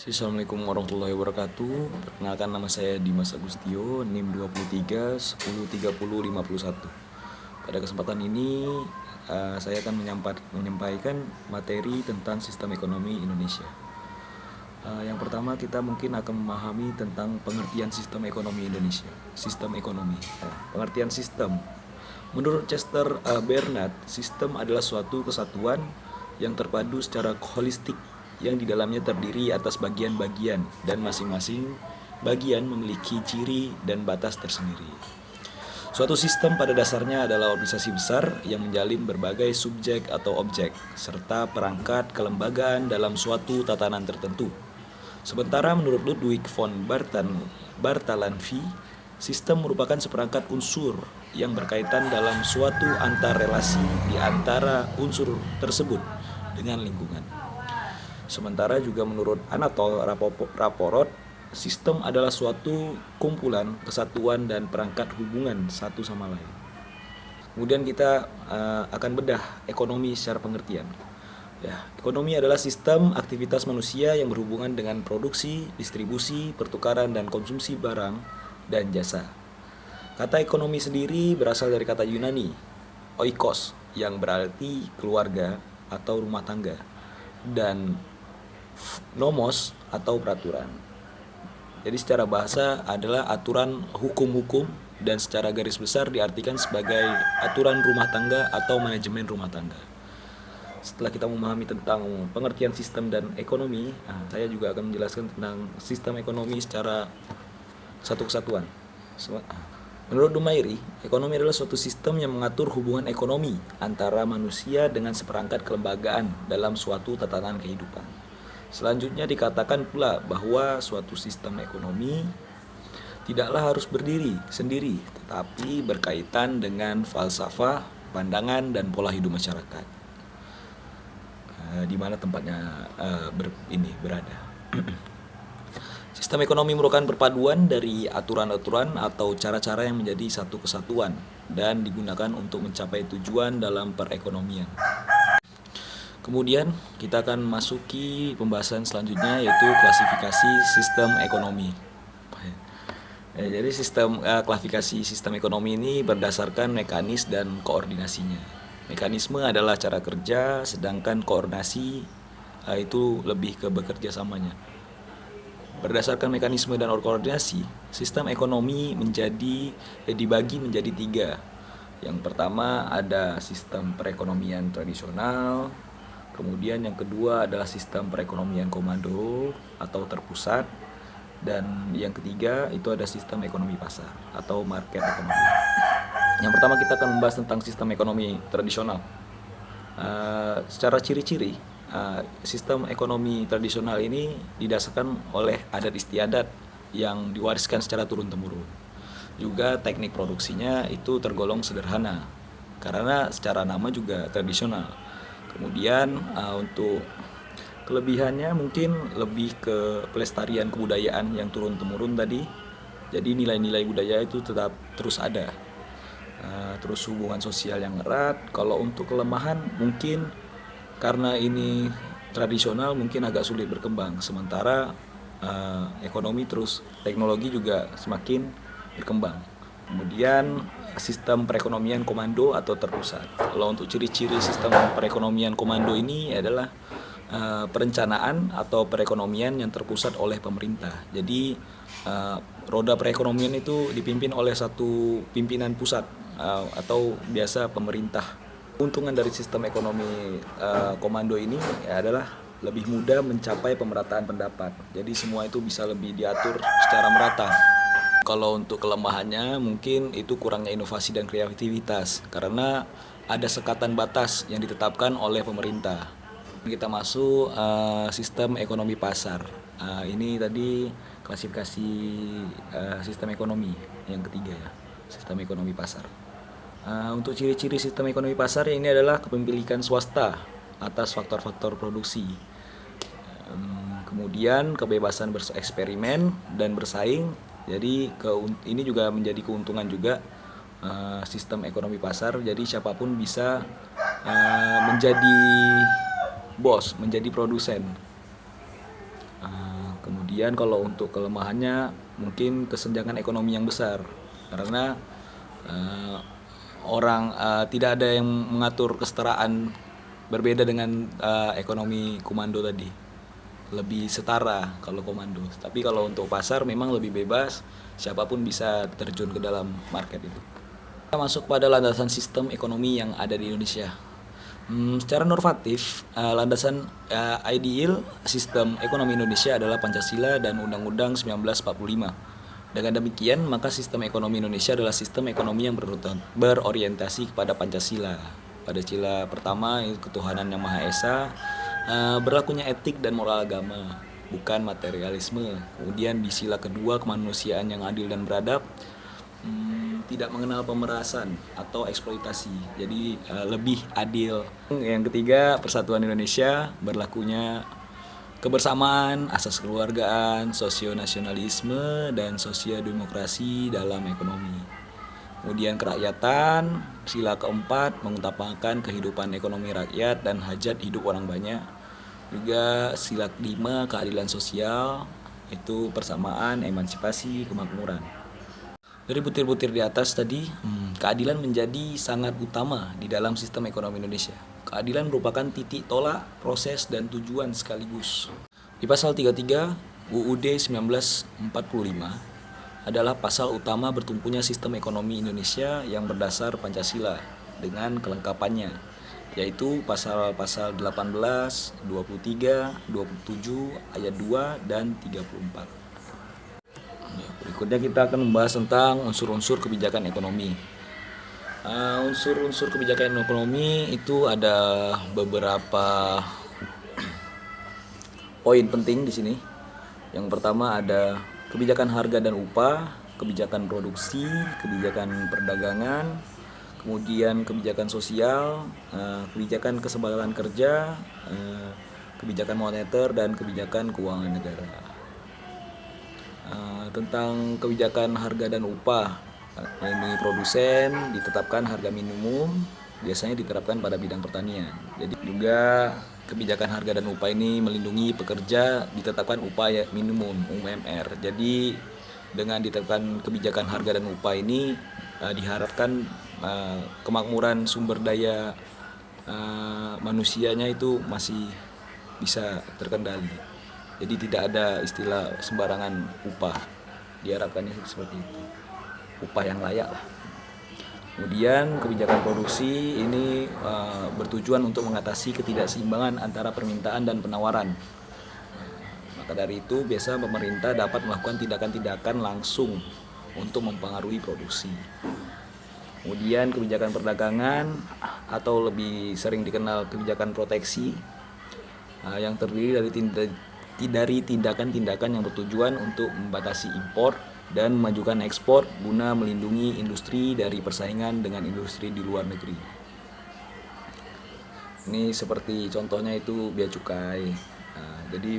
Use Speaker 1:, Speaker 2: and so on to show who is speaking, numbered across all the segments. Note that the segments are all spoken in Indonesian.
Speaker 1: Assalamualaikum warahmatullahi wabarakatuh. Perkenalkan, nama saya Dimas Agustio, NIM 23 10 30 51. Pada kesempatan ini saya akan menyampaikan materi tentang sistem ekonomi Indonesia. Yang pertama, kita mungkin akan memahami tentang pengertian sistem ekonomi Indonesia. Sistem ekonomi. Pengertian sistem. Menurut Chester Bernard, sistem adalah suatu kesatuan yang terpadu secara holistik, yang di dalamnya terdiri atas bagian-bagian dan masing-masing bagian memiliki ciri dan batas tersendiri. Suatu sistem pada dasarnya adalah organisasi besar yang menjalin berbagai subjek atau objek serta perangkat kelembagaan dalam suatu tatanan tertentu. Sementara menurut Ludwig von Bartalanffy, sistem merupakan seperangkat unsur yang berkaitan dalam suatu antarrelasi di antara unsur tersebut dengan lingkungan. Sementara juga menurut Anatol Rapoport, sistem adalah suatu kumpulan, kesatuan, dan perangkat hubungan satu sama lain. Kemudian kita akan bedah ekonomi secara pengertian. Ekonomi adalah sistem aktivitas manusia yang berhubungan dengan produksi, distribusi, pertukaran, dan konsumsi barang dan jasa. Kata ekonomi sendiri berasal dari kata Yunani, oikos, yang berarti keluarga atau rumah tangga, dan nomos atau peraturan. Jadi secara bahasa adalah aturan hukum-hukum, dan secara garis besar diartikan sebagai aturan rumah tangga atau manajemen rumah tangga. Setelah kita memahami tentang pengertian sistem dan ekonomi, saya juga akan menjelaskan tentang sistem ekonomi secara satu kesatuan. Menurut Dumairi, ekonomi adalah suatu sistem yang mengatur hubungan ekonomi antara manusia dengan seperangkat kelembagaan dalam suatu tatanan kehidupan. Selanjutnya dikatakan pula bahwa suatu sistem ekonomi tidaklah harus berdiri sendiri, tetapi berkaitan dengan falsafah, pandangan, dan pola hidup masyarakat di mana tempatnya berada. Sistem ekonomi merupakan perpaduan dari aturan-aturan atau cara-cara yang menjadi satu kesatuan dan digunakan untuk mencapai tujuan dalam perekonomian. Kemudian kita akan masuki pembahasan selanjutnya, yaitu klasifikasi sistem ekonomi. Jadi klasifikasi sistem ekonomi ini berdasarkan mekanis dan koordinasinya. Mekanisme adalah cara kerja, sedangkan koordinasi itu lebih ke bekerja samanya. Berdasarkan mekanisme dan koordinasi, sistem ekonomi dibagi menjadi 3. Yang pertama ada sistem perekonomian tradisional, kemudian yang kedua adalah sistem perekonomian komando atau terpusat, dan yang ketiga itu ada sistem ekonomi pasar atau market ekonomi. Yang pertama kita akan membahas tentang sistem ekonomi tradisional. Secara ciri-ciri, sistem ekonomi tradisional ini didasarkan oleh adat istiadat yang diwariskan secara turun-temurun. Juga teknik produksinya itu tergolong sederhana karena secara nama juga tradisional. Kemudian untuk kelebihannya mungkin lebih ke pelestarian kebudayaan yang turun-temurun tadi. Jadi nilai-nilai budaya itu tetap terus ada. Terus hubungan sosial yang erat. Kalau untuk kelemahan mungkin karena ini tradisional mungkin agak sulit berkembang. Sementara ekonomi terus teknologi juga semakin berkembang. Kemudian sistem perekonomian komando atau terpusat. Kalau untuk ciri-ciri sistem perekonomian komando ini adalah perencanaan atau perekonomian yang terpusat oleh pemerintah. Jadi roda perekonomian itu dipimpin oleh satu pimpinan pusat atau biasa pemerintah. Keuntungan dari sistem ekonomi komando ini adalah lebih mudah mencapai pemerataan pendapat. Jadi semua itu bisa lebih diatur secara merata. Kalau untuk kelemahannya mungkin itu kurangnya inovasi dan kreativitas karena ada sekatan batas yang ditetapkan oleh pemerintah. Kita masuk sistem ekonomi pasar. Ini tadi klasifikasi sistem ekonomi yang ketiga ya, sistem ekonomi pasar. Untuk ciri-ciri sistem ekonomi pasar ini adalah kepemilikan swasta atas faktor-faktor produksi. Kemudian kebebasan bereksperimen dan bersaing. Jadi ini juga menjadi keuntungan juga sistem ekonomi pasar. Jadi siapapun bisa menjadi bos, menjadi produsen. Kemudian kalau untuk kelemahannya mungkin kesenjangan ekonomi yang besar, karena eh, tidak ada yang mengatur kesetaraan, berbeda dengan ekonomi komando tadi, lebih setara kalau komando. Tapi kalau untuk pasar memang lebih bebas, siapapun bisa terjun ke dalam market itu. Kita masuk pada landasan sistem ekonomi yang ada di Indonesia. Secara normatif, landasan ideal sistem ekonomi Indonesia adalah Pancasila dan Undang-Undang 1945. Dengan demikian, maka sistem ekonomi Indonesia adalah sistem ekonomi yang berorientasi kepada Pancasila. Pada sila pertama, ketuhanan yang Maha Esa, berlakunya etik dan moral agama, bukan materialisme. Kemudian di sila kedua, kemanusiaan yang adil dan beradab, tidak mengenal pemerasan atau eksploitasi, jadi lebih adil. Yang ketiga, persatuan Indonesia, berlakunya kebersamaan, asas kekeluargaan, sosionasionalisme, dan sosiodemokrasi dalam ekonomi. Kemudian kerakyatan, sila keempat, mengutamakan kehidupan ekonomi rakyat dan hajat hidup orang banyak. Juga sila kelima, keadilan sosial, itu persamaan, emansipasi, kemakmuran. Dari butir-butir di atas tadi, keadilan menjadi sangat utama di dalam sistem ekonomi Indonesia. Keadilan merupakan titik tolak, proses, dan tujuan sekaligus. Di pasal 33 UUD 1945 adalah pasal utama bertumpunya sistem ekonomi Indonesia yang berdasar Pancasila dengan kelengkapannya, yaitu pasal-pasal 18, 23, 27, ayat 2, dan 34. Berikutnya kita akan membahas tentang unsur-unsur kebijakan ekonomi. Unsur-unsur kebijakan ekonomi itu ada beberapa poin penting di sini. Yang pertama ada kebijakan harga dan upah, kebijakan produksi, kebijakan perdagangan, kemudian kebijakan sosial, kebijakan keseimbangan kerja, kebijakan moneter, dan kebijakan keuangan negara. Tentang kebijakan harga dan upah, ini produsen ditetapkan harga minimum, biasanya diterapkan pada bidang pertanian. Jadi juga kebijakan harga dan upah ini melindungi pekerja, ditetapkan upah minimum UMR. Jadi dengan ditetapkan kebijakan harga dan upah ini diharapkan kemakmuran sumber daya manusianya itu masih bisa terkendali. Jadi tidak ada istilah sembarangan upah, diharapkannya seperti itu, upah yang layak lah. Kemudian kebijakan produksi ini bertujuan untuk mengatasi ketidakseimbangan antara permintaan dan penawaran. Maka dari itu biasa pemerintah dapat melakukan tindakan-tindakan langsung untuk mempengaruhi produksi. Kemudian kebijakan perdagangan atau lebih sering dikenal kebijakan proteksi yang terdiri dari tindakan-tindakan yang bertujuan untuk membatasi impor dan memajukan ekspor guna melindungi industri dari persaingan dengan industri di luar negeri. Ini seperti contohnya itu bea cukai. Jadi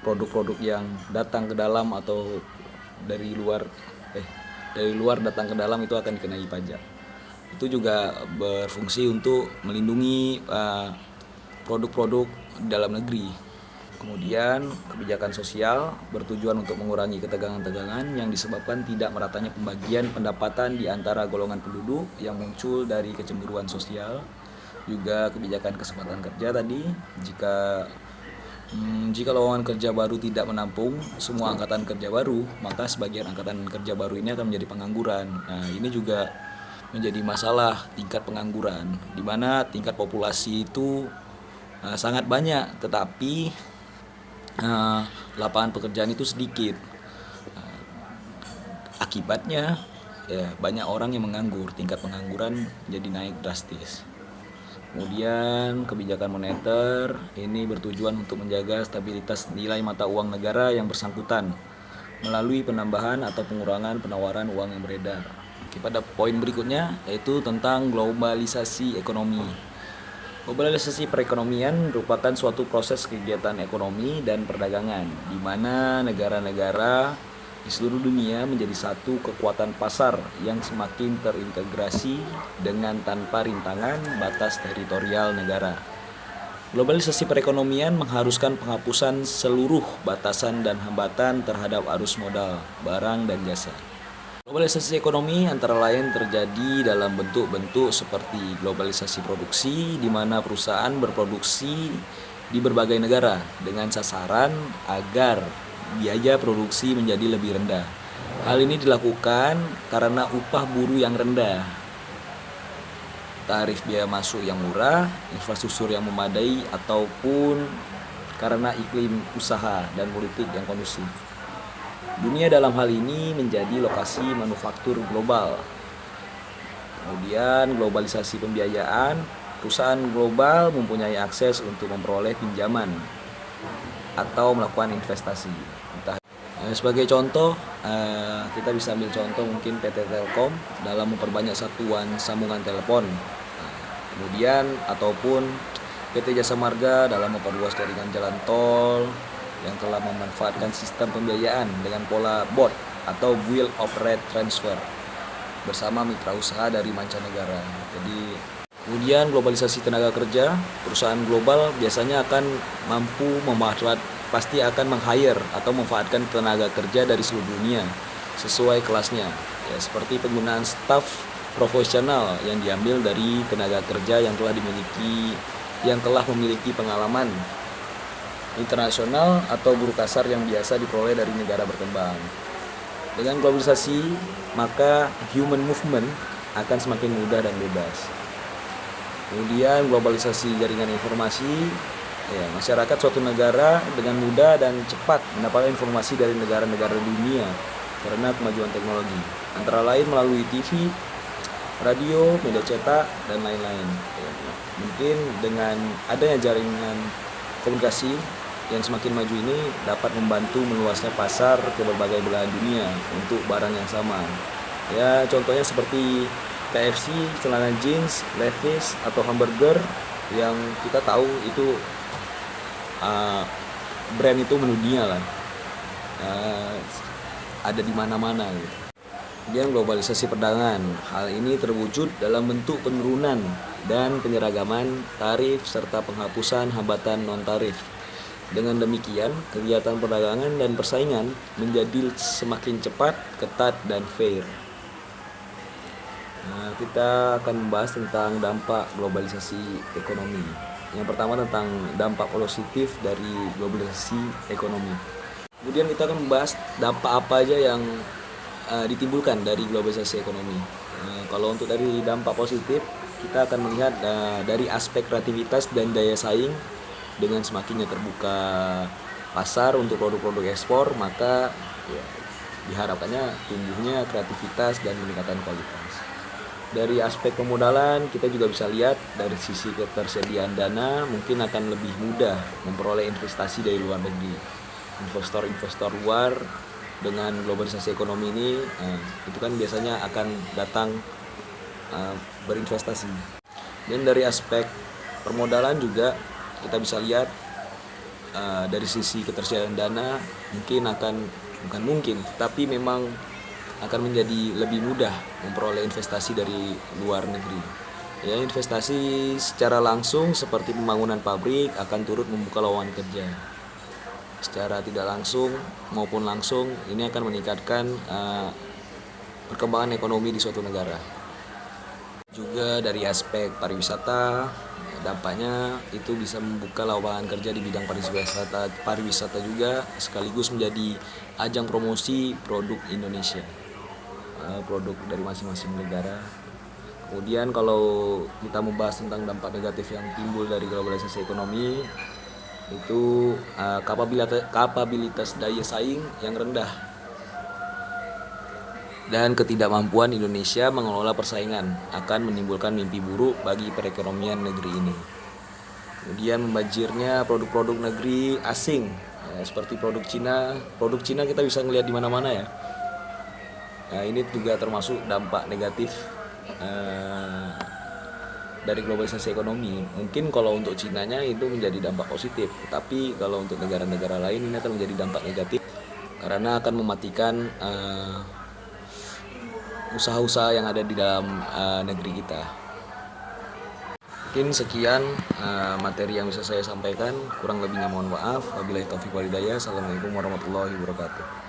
Speaker 1: produk-produk yang datang ke dalam atau dari luar datang ke dalam itu akan dikenai pajak. Itu juga berfungsi untuk melindungi produk-produk dalam negeri. Kemudian kebijakan sosial bertujuan untuk mengurangi ketegangan-tegangan yang disebabkan tidak meratanya pembagian pendapatan di antara golongan penduduk yang muncul dari kecemburuan sosial. Juga kebijakan kesempatan kerja tadi, jika lowongan kerja baru tidak menampung semua angkatan kerja baru, maka sebagian angkatan kerja baru ini akan menjadi pengangguran. Nah, ini juga menjadi masalah tingkat pengangguran, di mana tingkat populasi itu sangat banyak, tetapi lapangan pekerjaan itu sedikit. Akibatnya banyak orang yang menganggur, tingkat pengangguran jadi naik drastis. Kemudian kebijakan moneter ini bertujuan untuk menjaga stabilitas nilai mata uang negara yang bersangkutan melalui penambahan atau pengurangan penawaran uang yang beredar. Pada poin berikutnya yaitu tentang globalisasi ekonomi. Globalisasi perekonomian merupakan suatu proses kegiatan ekonomi dan perdagangan di mana negara-negara di seluruh dunia menjadi satu kekuatan pasar yang semakin terintegrasi dengan tanpa rintangan batas teritorial negara. Globalisasi perekonomian mengharuskan penghapusan seluruh batasan dan hambatan terhadap arus modal, barang, dan jasa. Globalisasi ekonomi antara lain terjadi dalam bentuk-bentuk seperti globalisasi produksi, di mana perusahaan berproduksi di berbagai negara dengan sasaran agar biaya produksi menjadi lebih rendah. Hal ini dilakukan karena upah buruh yang rendah, tarif biaya masuk yang murah, infrastruktur yang memadai, ataupun karena iklim usaha dan politik yang kondusif. Dunia dalam hal ini menjadi lokasi manufaktur global. Kemudian globalisasi pembiayaan, perusahaan global mempunyai akses untuk memperoleh pinjaman atau melakukan investasi. Sebagai contoh, kita bisa ambil contoh mungkin PT Telkom dalam memperbanyak satuan sambungan telepon. Kemudian ataupun PT Jasa Marga dalam memperluas jaringan jalan tol yang telah memanfaatkan sistem pembiayaan dengan pola BOT atau Bill of Rate Transfer bersama mitra usaha dari mancanegara. Jadi kemudian globalisasi tenaga kerja, perusahaan global biasanya akan mampu pasti akan meng-hire atau memanfaatkan tenaga kerja dari seluruh dunia sesuai kelasnya. Ya, seperti penggunaan staf profesional yang diambil dari tenaga kerja yang telah memiliki pengalaman internasional atau buruh kasar yang biasa diperoleh dari negara berkembang. Dengan globalisasi, maka human movement akan semakin mudah dan bebas. Kemudian globalisasi jaringan informasi, masyarakat suatu negara dengan mudah dan cepat mendapatkan informasi dari negara-negara dunia karena kemajuan teknologi, antara lain melalui TV, radio, media cetak, dan lain-lain. Mungkin dengan adanya jaringan komunikasi yang semakin maju ini dapat membantu meluasnya pasar ke berbagai belahan dunia untuk barang yang sama. Ya, contohnya seperti KFC, celana jeans, Levi's, atau hamburger yang kita tahu itu brand itu mendunia lah, ada di mana-mana gitu. Kemudian globalisasi perdagangan, hal ini terwujud dalam bentuk penurunan dan penyeragaman tarif serta penghapusan hambatan non-tarif. Dengan demikian, kegiatan perdagangan dan persaingan menjadi semakin cepat, ketat, dan fair. Kita akan membahas tentang dampak globalisasi ekonomi. Yang pertama tentang dampak positif dari globalisasi ekonomi. Kemudian kita akan membahas dampak apa aja yang ditimbulkan dari globalisasi ekonomi. Kalau untuk dari dampak positif, kita akan melihat dari aspek kreativitas dan daya saing. Dengan semakinnya terbuka pasar untuk produk-produk ekspor, maka diharapkannya tumbuhnya kreativitas dan peningkatan kualitas. Dari aspek pemodalan, kita juga bisa lihat dari sisi ketersediaan dana mungkin akan lebih mudah memperoleh investasi dari luar negeri. Investor-investor luar dengan globalisasi ekonomi ini itu kan biasanya akan datang berinvestasi. Dan dari aspek permodalan juga kita bisa lihat dari sisi ketersediaan dana tapi memang akan menjadi lebih mudah memperoleh investasi dari luar negeri. Ya, investasi secara langsung seperti pembangunan pabrik akan turut membuka lowongan kerja. Secara tidak langsung maupun langsung, ini akan meningkatkan perkembangan ekonomi di suatu negara. Juga dari aspek pariwisata, dampaknya itu bisa membuka lowongan kerja di bidang pariwisata juga, sekaligus menjadi ajang promosi produk Indonesia, produk dari masing-masing negara. Kemudian kalau kita membahas tentang dampak negatif yang timbul dari globalisasi ekonomi, itu kapabilitas daya saing yang rendah dan ketidakmampuan Indonesia mengelola persaingan akan menimbulkan mimpi buruk bagi perekonomian negeri ini. Kemudian membanjirnya produk-produk negeri asing, seperti produk Cina. Produk Cina kita bisa ngelihat di mana-mana ya. Nah, ini juga termasuk dampak negatif dari globalisasi ekonomi. Mungkin kalau untuk Cinanya itu menjadi dampak positif, tapi kalau untuk negara-negara lain ini akan menjadi dampak negatif karena akan mematikan usaha-usaha yang ada di dalam negeri kita. Mungkin sekian materi yang bisa saya sampaikan. Kurang lebihnya mohon maaf. Wabillahi taufiq walhidayah. Assalamualaikum warahmatullahi wabarakatuh.